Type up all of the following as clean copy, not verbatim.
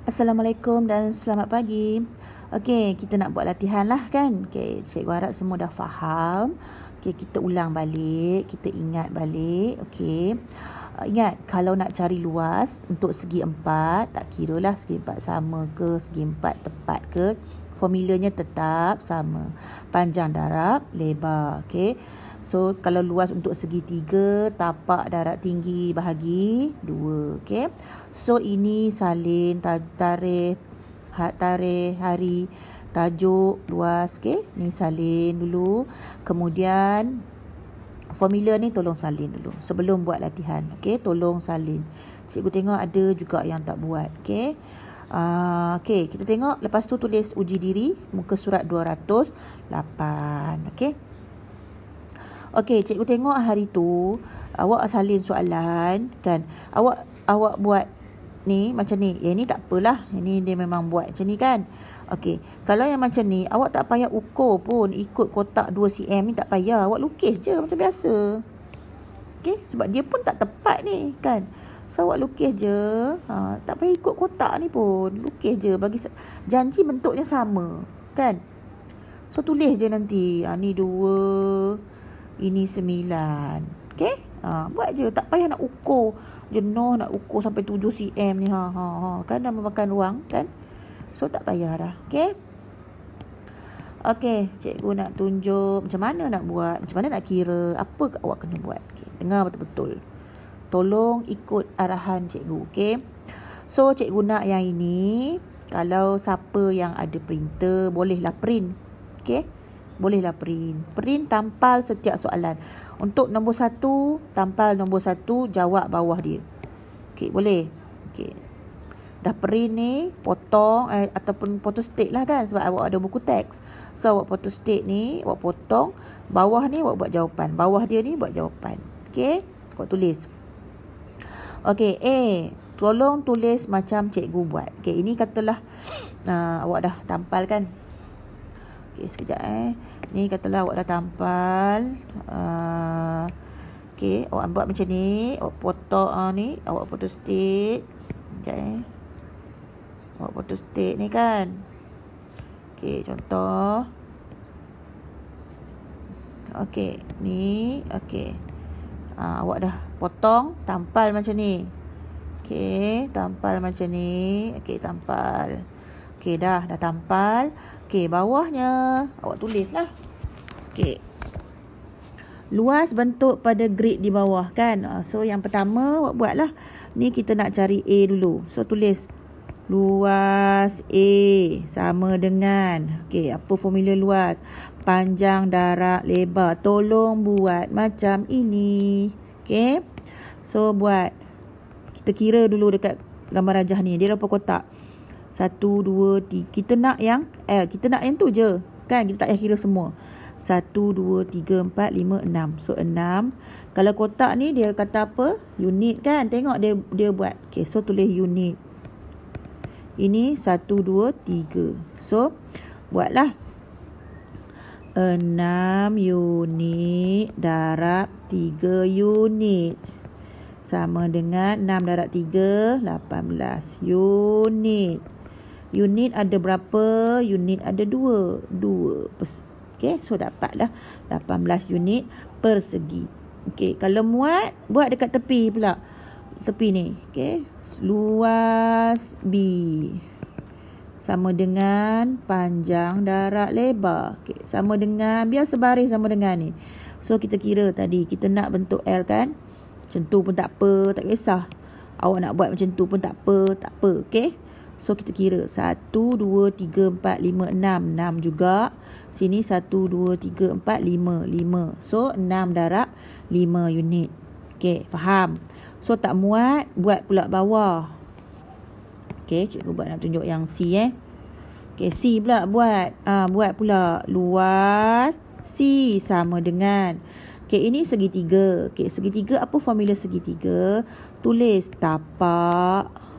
Assalamualaikum dan selamat pagi. Okey, kita nak buat latihan lah kan. Okey, cikgu harap semua dah faham. Okey, kita ulang balik, kita ingat balik. Okey. Ingat, kalau nak cari luas untuk segi empat, tak kira lah segi empat sama ke, segi empat tepat ke, formulanya tetap sama. Panjang darab, lebar. Okey. So, kalau luas untuk segitiga, tapak darat tinggi bahagi 2. Okay. So, ini salin, tarikh, hari, tajuk, luas. Okay. Ni salin dulu. Kemudian, formula ni tolong salin dulu. Sebelum buat latihan. Okay. Tolong salin. Cikgu tengok ada juga yang tak buat. Okay. Okay. Kita tengok. Lepas tu tulis uji diri. Muka surat 208. Okay. Okey, cikgu tengok hari tu awak salin soalan kan. Awak buat ni macam ni. Yang ni tak apalah. Ini dia memang buat macam ni kan. Okey, kalau yang macam ni awak tak payah ukur pun ikut kotak 2 cm ni, tak payah. Awak lukis je macam biasa. Okey, sebab dia pun tak tepat ni kan. So awak lukis je. Tak payah ikut kotak ni pun. Lukis je bagi janji bentuknya sama kan. So tulis je nanti. Ni 2, ini 9. Okey? Buat je. Tak payah nak ukur. Jenuh nak ukur sampai 7 cm ni. Kan dah memakan ruang kan? So tak payah dah. Okey? Okey. Cikgu nak tunjuk macam mana nak buat. Macam mana nak kira. Apa awak kena buat. Okay. Dengar betul-betul. Tolong ikut arahan cikgu. Okey? So cikgu nak yang ini. Kalau siapa yang ada printer, bolehlah print. Okey? Bolehlah print. Print tampal setiap soalan. Untuk nombor 1, tampal nombor 1, jawab bawah dia. Okey, boleh? Okey. Dah print ni, potong ataupun photostat lah kan. Sebab awak ada buku teks. So, awak photostat ni, awak potong. Bawah ni, awak buat jawapan. Bawah dia ni, buat jawapan. Okey? Awak tulis. Okey, tolong tulis macam cikgu buat. Okey, ini katalah awak dah tampal kan. Okey, sekejap Ni katalah awak dah tampal. Okey, awak buat macam ni. Awak potong ni. Awak photostat. Sekejap Awak photostat ni kan. Okey, contoh. Okey, ni. Okey. Awak dah potong. Tampal macam ni. Okey, tampal macam ni. Okey, tampal. Okey, dah tampal. Okey, bawahnya awak tulislah. Okey. Luas bentuk pada grid di bawah kan. So yang pertama awak buatlah. Ni kita nak cari A dulu. So tulis luas A sama dengan. Okey, apa formula luas? Panjang darab lebar. Tolong buat macam ini. Okey. So buat. Kita kira dulu dekat gambar rajah ni. Dia berapa kotak? 1, 2, 3. Kita nak yang L. Kita nak yang tu je. Kan? Kita tak payah kira semua. 1, 2, 3, 4, 5, 6. So, 6. Kalau kotak ni dia kata apa? Unit kan? Tengok dia buat. Okay, so tulis unit. Ini 1, 2, 3. So, buatlah. 6 unit darab 3 unit. Sama dengan 6 darab 3, 18 unit. Unit ada berapa? Unit ada 2. Okey, so dapatlah 18 unit persegi. Okey, kalau muat, buat dekat tepi pula. Tepi ni. Okey, luas B sama dengan panjang darab lebar. Okey, sama dengan, biar sebaris sama dengan ni. So, kita kira tadi, kita nak bentuk L kan? Macam tu pun tak apa, tak kisah. Awak nak buat macam tu pun tak apa. Okey? So, kita kira 1, 2, 3, 4, 5, 6. 6 juga. Sini 1, 2, 3, 4, 5. So, 6 darab 5 unit. Okey, faham? So, tak muat, buat pula bawah. Okey, cikgu buat nak tunjuk yang C Okey, C pula buat. Buat pula luas C sama dengan. Okey, ini segitiga. Okey, segitiga, apa formula segitiga? Tulis tapak.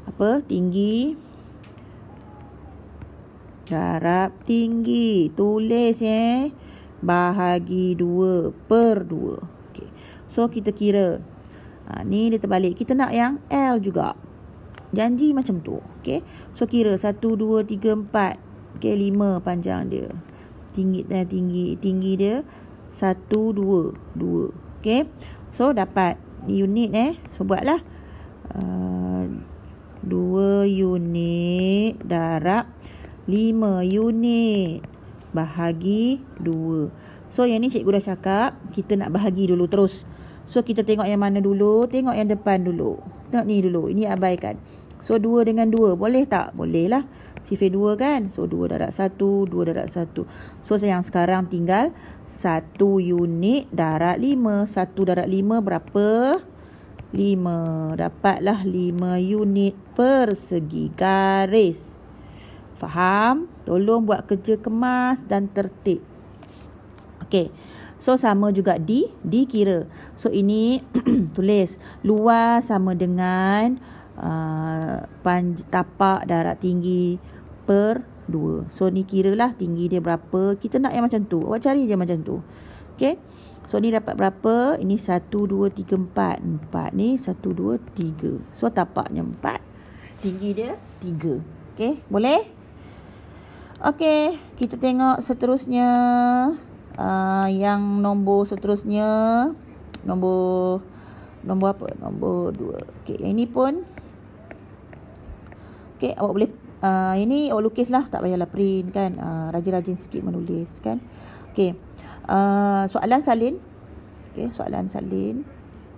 Apa? Tinggi. Darab tinggi. Tulis bahagi 2 per 2. Okey. So, kita kira. Ni dia terbalik. Kita nak yang L juga. Janji macam tu. Okay. So kira 1, 2, 3, 4. Okay, 5 panjang dia. Tinggi dia 1, 2. Okay. So dapat unit So buatlah 2 unit darab 5 unit bahagi 2. So yang ni cikgu dah cakap, kita nak bahagi dulu terus. So kita tengok yang mana dulu? Tengok yang depan dulu. Tengok ni dulu. Ini abaikan. So 2 dengan 2. Boleh tak? Boleh lah. Sifar 2 kan? So 2 darab 1. 2 darab 1. So yang sekarang tinggal 1 unit darab 5. 1 darab 5 berapa? 5. Dapatlah 5 unit persegi garis. Faham? Tolong buat kerja kemas dan tertib. Okey. So sama juga dikira. So ini tulis luas sama dengan tapak darab tinggi per 2. So ni kiralah tinggi dia berapa. Kita nak yang macam tu. Awak cari je macam tu. Okey. So ni dapat berapa? Ini 1, 2, 3, 4. 4 ni 1, 2, 3. So tapaknya 4. Tinggi dia 3. Okey. Boleh? Okey. Kita tengok seterusnya. Yang nombor seterusnya. Nombor apa? Nombor 2. Okey. Yang ini pun. Okey. Awak boleh. Ini awak lukis lah. Tak payahlah print kan. Rajin-rajin sikit menulis kan. Okey. Soalan salin. Okey. Soalan salin.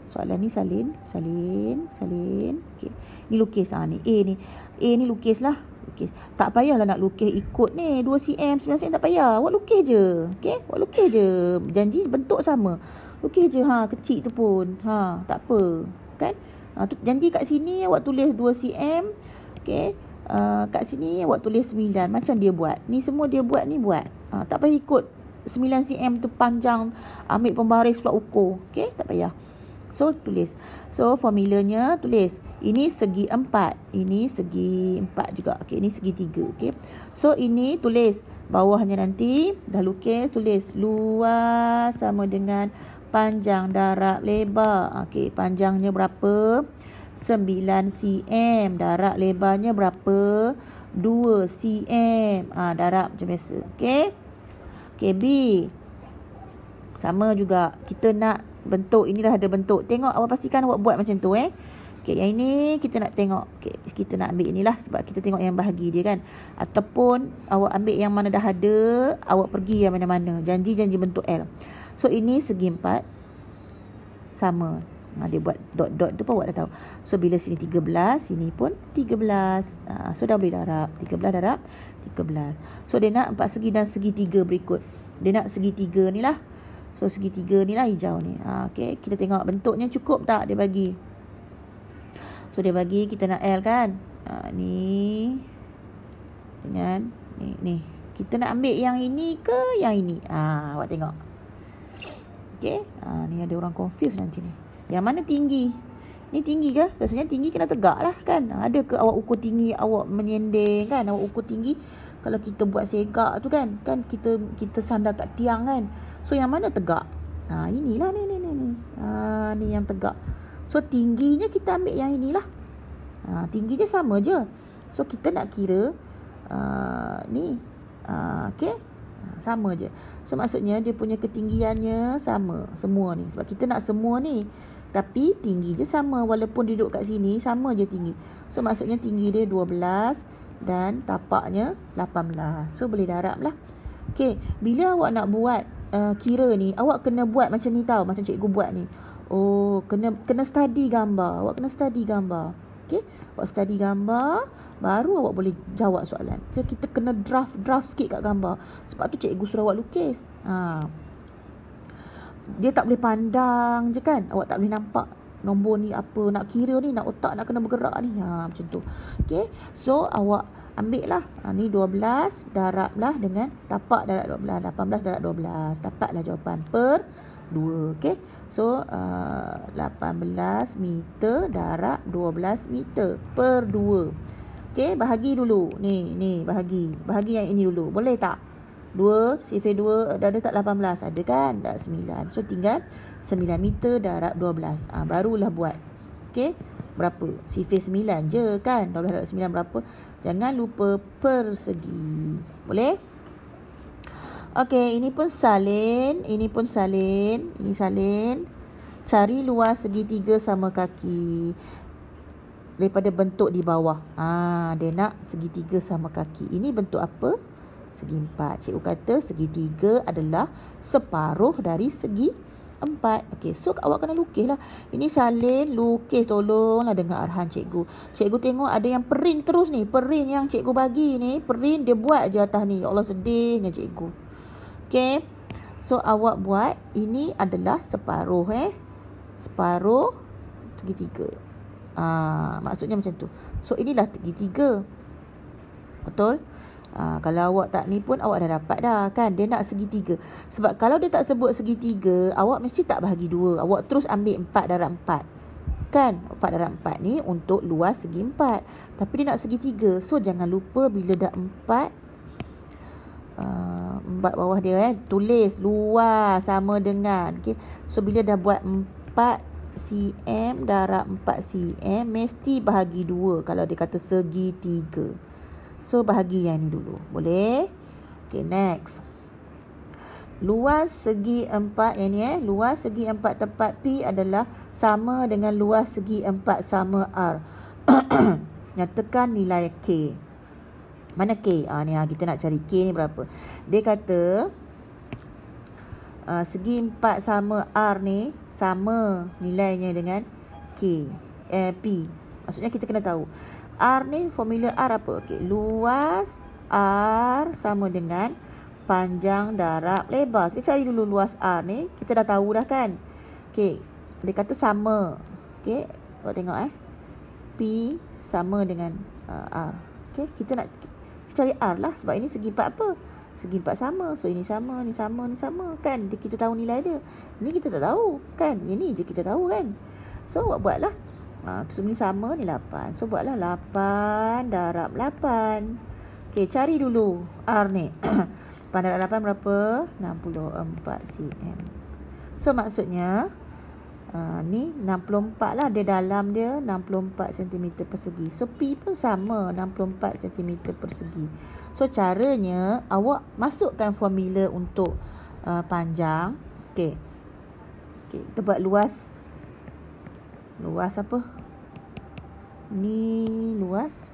Soalan ni salin. Okey. Ni lukis. Ni A ni. A ni lukis lah. Lukis. Tak payahlah nak lukis ikut ni 2 cm 9 cm, tak payah. Awak lukis je. Okey, awak lukis je. Janji bentuk sama. Lukis je kecil tu pun. Tak apa. Kan? Tu janji kat sini awak tulis 2 cm. Okey. Kat sini awak tulis 9. Macam dia buat. Ni semua dia buat ni buat. Tak payah ikut 9 cm tu panjang. Ambil pembaris pula ukur. Okey, tak payah. So tulis. So formulanya tulis. Ini segi 4. Ini segi 4 juga. Okey, ini segi 3. Okey. So ini tulis bawahnya nanti dah lukis, tulis luas sama dengan panjang darab lebar. Okey, panjangnya berapa? 9 cm. Darab lebarnya berapa? 2 cm. Darab macam biasa. Okey. Okey, B. Sama juga. Kita nak bentuk, inilah ada bentuk. Tengok, awak pastikan awak buat macam tu Okey, yang ini kita nak tengok. Okey, kita nak ambil inilah sebab kita tengok yang bahagi dia kan. Ataupun awak ambil yang mana dah ada, awak pergi yang mana-mana. Janji bentuk L. So ini segi 4 sama. Dia buat dot-dot tu pun awak dah tahu. So bila sini 13, sini pun 13. So dah boleh darab. 13 darab 13. So dia nak 4 segi dan segi 3 berikut. Dia nak segi 3 ni lah. So segi 3 ni lah hijau ni. Okey, kita tengok bentuknya cukup tak dia bagi. So dia bagi kita nak L kan. Ni dengan ni. Kita nak ambil yang ini ke yang ini? Awak tengok. Okey, ni ada orang confuse nanti ni. Yang mana tinggi? Ni tinggi ke? Rasanya tinggi kena tegak lah kan. Ada ke awak ukur tinggi, awak menyending kan? Awak ukur tinggi. Kalau kita buat segak tu kan kita sandar kat tiang kan. So yang mana tegak? Inilah ni. Ni yang tegak. So tingginya kita ambil yang inilah. Tingginya sama je. So kita nak kira ni. Okey. Sama je. So maksudnya dia punya ketinggiannya sama semua ni. Sebab kita nak semua ni. Tapi tinggi je sama. Walaupun dia duduk kat sini sama je tinggi. So maksudnya tinggi dia 12 dan tapaknya 18. So boleh darab lah. Okey, bila awak nak buat kira ni, awak kena buat macam ni tau, macam cikgu buat ni. Oh, kena study gambar. Awak kena study gambar. Okey, awak study gambar, baru awak boleh jawab soalan. So kita kena draft sikit kat gambar. Sebab tu cikgu suruh awak lukis. Dia tak boleh pandang je kan. Awak tak boleh nampak nombor ni apa, nak kira ni, nak otak nak kena bergerak ni. Macam tu. Okey, so awak ambil lah. Ni 12 darablah dengan tapak darab 12. 18 darab 12. Dapatlah jawapan per 2. Okey. So 18 meter darab 12 meter per 2. Okey, bahagi dulu. Ni bahagi. Bahagi yang ini dulu. Boleh tak? 2, sifar 2, dah ada tak 18? Ada kan? Dah 9. So tinggal 9 meter darab 12. Barulah buat. Okey. berapa? Sifir 9 je kan. 12/9 berapa? Jangan lupa persegi. Boleh? Okey, ini pun salin. Ini pun salin. Ini salin. Cari luas segitiga sama kaki daripada bentuk di bawah. Dia nak segitiga sama kaki. Ini bentuk apa? Segi 4. Cikgu kata segitiga adalah separuh dari segi 4. Okey, so awak kena lukis lah. Ini salin, lukis, tolonglah dengar arahan cikgu. Cikgu tengok ada yang print terus ni. Print yang cikgu bagi ni, print dia buat je atas ni. Ya Allah, sedihnya cikgu. Okey, so awak buat, ini adalah separuh separuh segitiga. Maksudnya macam tu. So inilah segitiga. Betul? Kalau awak tak ni pun awak dah dapat dah kan. Dia nak segitiga. Sebab kalau dia tak sebut segitiga, awak mesti tak bahagi 2. Awak terus ambil 4/4. Kan? 4/4 ni untuk luas segi 4. Tapi dia nak segitiga. So jangan lupa bila dah 4 bawah dia tulis luas sama dengan. Okay? So bila dah buat 4 cm darab 4 cm mesti bahagi 2 kalau dia kata segitiga. So bahagi yang ni dulu. Boleh? Okay, next. Luas segi 4 yang ni luas segi 4 tepat P adalah sama dengan luas segi 4 sama R. Nyatakan nilai K. Mana K? Ni kita nak cari K ni berapa. Dia kata segi 4 sama R ni sama nilainya dengan K. P. Maksudnya kita kena tahu R ni, formula R apa? Okey, luas R sama dengan panjang darab lebar. Kita cari dulu luas R ni. Kita dah tahu dah kan? Okey, dia kata sama. Okey, awak tengok P sama dengan R. Okey, kita cari R lah sebab ini segi 4 apa? Segi 4 sama. So ini sama, ni sama, ni sama kan? Kita tahu nilai dia. Ni kita tak tahu kan? Yang ni je kita tahu kan? So awak buatlah. So ni sama, ni 8. So buatlah 8 darab 8. Okey, cari dulu R ni. 8 darab 8 berapa? 64 cm. So maksudnya ni 64 lah. Dia dalam dia 64 cm persegi. So P pun sama 64 cm persegi. So caranya awak masukkan formula untuk panjang. Okey. Kita buat luas. Luas apa? Ni luas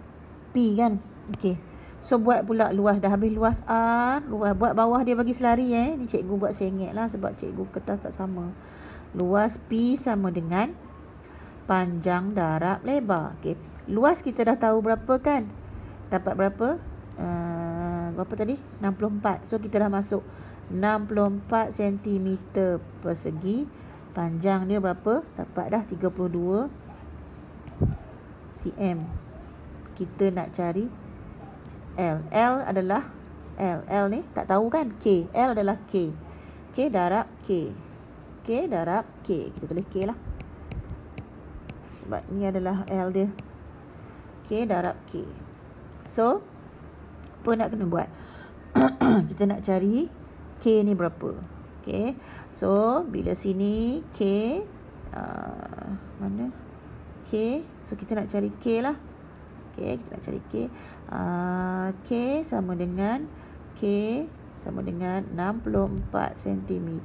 P kan? Okey. So buat pula luas. Dah habis luas R. Luas buat bawah dia bagi selari Ni cikgu buat sengit lah sebab cikgu kertas tak sama. Luas P sama dengan panjang darab lebar. Okey. Luas kita dah tahu berapa kan? Dapat berapa? Berapa tadi? 64. So kita dah masuk 64 cm persegi. Panjang dia berapa? Dapat dah 32 cm. Kita nak cari L. L adalah L ni tak tahu kan? K. L adalah K. K darab K. K darab K. Kita tulis K lah. Sebab ni adalah L dia. K darab K. So apa nak kena buat? Kita nak cari K ni berapa? Okay. So bila sini K mana? K. So kita nak cari K lah. Okay, kita nak cari K. K sama dengan K sama dengan 64 cm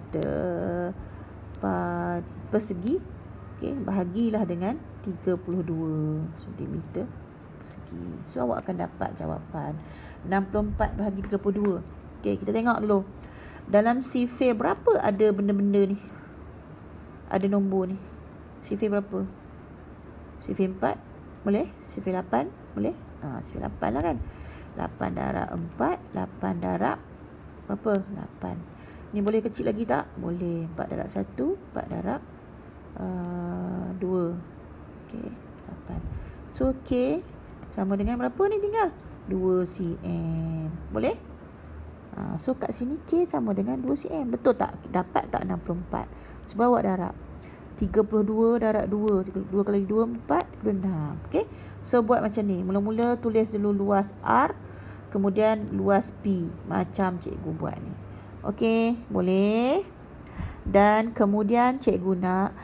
persegi. Okay, bahagilah dengan 32 cm persegi. So awak akan dapat jawapan 64 bahagi 32. Okay, kita tengok dulu. Dalam sifir berapa ada benda-benda ni? Ada nombor ni. Sifir berapa? Sifir 4? Boleh? Sifir 8? Boleh? Sifir 8 lah kan? 8 darab 4. 8 darab berapa? 8. Ni boleh kecil lagi tak? Boleh. 4 darab 1. 4 darab 2. Okay. 8. So K sama dengan berapa ni tinggal? 2 cm. Boleh? So kat sini K sama dengan 2 cm. Betul tak? Dapat tak 64? Cuba awak darab. 32 darab 2. 2 kali 2, 4. 26. Okay? So buat macam ni. Mula-mula tulis dulu luas R. Kemudian luas P. Macam cikgu buat ni. Okay? Boleh? Dan kemudian cikgu nak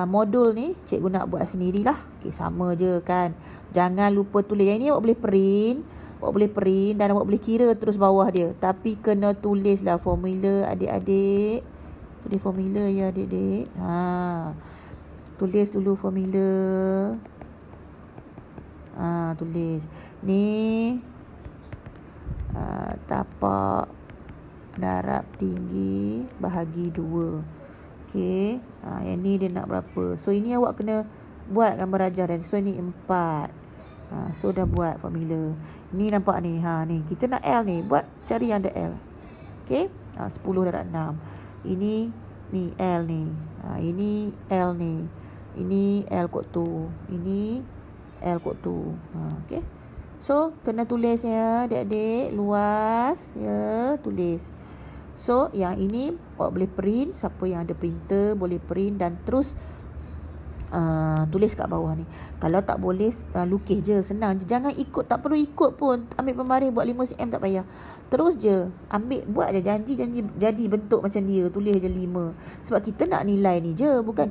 modul ni cikgu nak buat sendirilah. Okey, sama je kan. Jangan lupa tulis. Yang ni awak boleh print. Awak boleh print dan awak boleh kira terus bawah dia. Tapi kena tulislah formula adik-adik. Tulis formula ya adik-adik. Tulis dulu formula. Tulis. Ni tapak darab tinggi bahagi 2. Okey. Yang ni dia nak berapa? So ini awak kena buat gambar rajah dan so ni 4. So dah buat formula. Ni nampak ni. Ni kita nak L ni. Buat cari yang ada L. Okey. 10 darab 6. Ini ni L ni. Ini L ni. Ini L kot tu. Ini L kot tu. Okey. So kena tulis ya adik-adik. Luas ya, tulis. So yang ini awak boleh print. Siapa yang ada printer boleh print dan terus tulis kat bawah ni. Kalau tak boleh lukis je, senang je. Jangan ikut, tak perlu ikut pun. Ambil pembaris buat 5 cm tak payah. Terus je ambil, buat je janji jadi bentuk macam dia. Tulis je 5. Sebab kita nak nilai ni je, bukan